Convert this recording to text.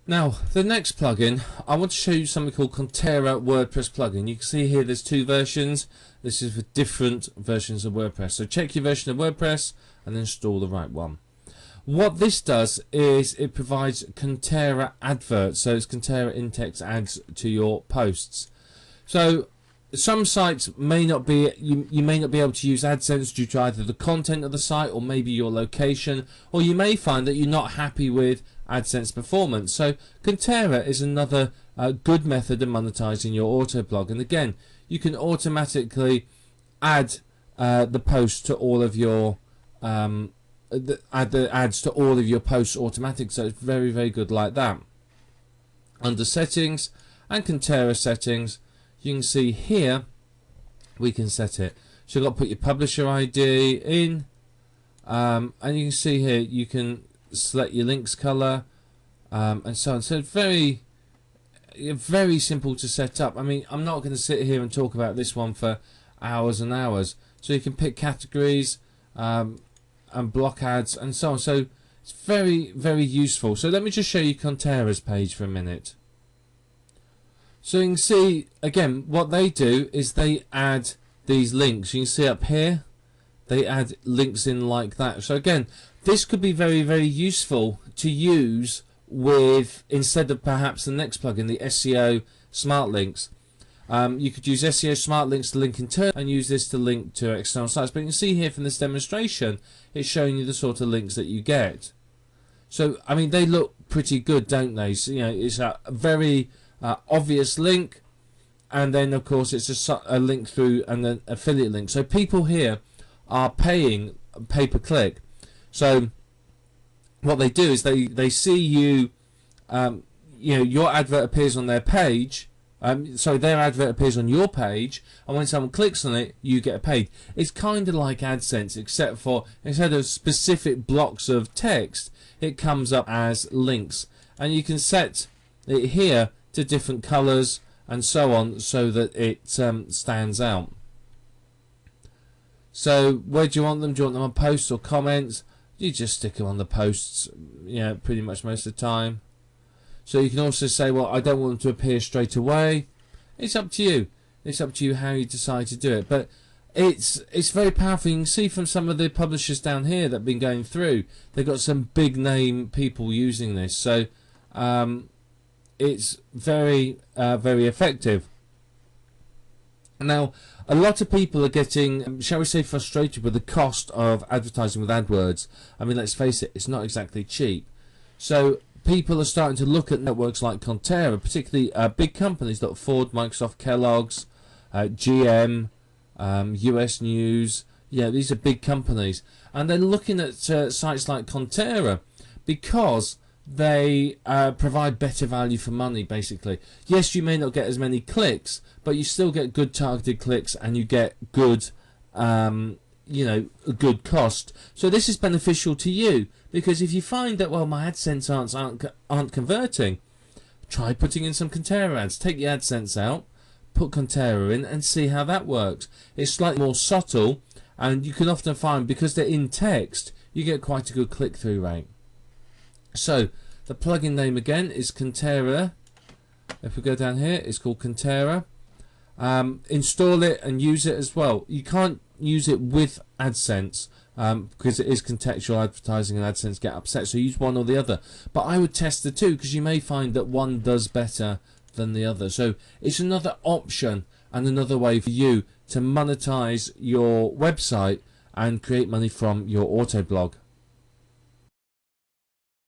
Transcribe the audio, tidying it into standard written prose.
Now, the next plugin, I want to show you something called Contera WordPress plugin. You can see here there's two versions. This is for different versions of WordPress. So check your version of WordPress and install the right one. What this does is it provides Contera adverts. So it's Contera in-text ads to your posts. So some sites may not be, you may not be able to use AdSense due to either the content of the site or maybe your location, or you may find that you're not happy with AdSense performance. So Contera is another good method of monetizing your auto blog, and again you can automatically add the post to all of your add the ads to all of your posts automatically. So it's very, very good like that. Under settings and Contera settings, you can see here we can set it. So you've got to put your publisher ID in, and you can see here you can select your links color, and so on. So it's very simple to set up. I mean, I'm not going to sit here and talk about this one for hours and hours. So you can pick categories and block ads and so on. So it's very, very useful. So let me just show you Contera's page for a minute. So you can see again what they do is they add these links. You can see up here they add links in like that. So again, this could be very, very useful to use with, instead of perhaps the next plugin, the SEO Smart Links. You could use SEO Smart Links to link internal and use this to link to external sites. But you can see here from this demonstration, it's showing you the sort of links that you get. So I mean, they look pretty good, don't they? So, you know, it's a very obvious link, and then of course it's a link through and then affiliate link. So people here are paying pay-per-click. So what they do is they see you, you know, your advert appears on their page. So their advert appears on your page, and when someone clicks on it, you get paid. It's kind of like AdSense, except for instead of specific blocks of text, it comes up as links, and you can set it here to different colors and so on, so that it stands out. So where do you want them? Do you want them on posts or comments? You just stick them on the posts, you know, pretty much most of the time. So you can also say, well, I don't want them to appear straight away. It's up to you. It's up to you how you decide to do it. But it's very powerful. You can see from some of the publishers down here that have been going through, they've got some big name people using this. So it's very, very effective. Now, a lot of people are getting, shall we say, frustrated with the cost of advertising with AdWords. I mean, let's face it, it's not exactly cheap. So people are starting to look at networks like Contera, particularly big companies like Ford, Microsoft, Kellogg's, GM, US News. Yeah, these are big companies, and they're looking at sites like Contera because they provide better value for money. Basically, yes, you may not get as many clicks, but you still get good targeted clicks, and you get good you know, a good cost. So this is beneficial to you, because if you find that, well, my AdSense aren't converting, try putting in some Contera ads. Take the AdSense out, put Contera in, and see how that works. It's slightly more subtle, and you can often find, because they're in text, you get quite a good click-through rate. So the plugin name again is Contera. If we go down here, it's called Contera. Install it and use it as well. You can't use it with AdSense because it is contextual advertising, and AdSense get upset, so use one or the other. But I would test the two, because you may find that one does better than the other. So it's another option and another way for you to monetize your website and create money from your auto blog.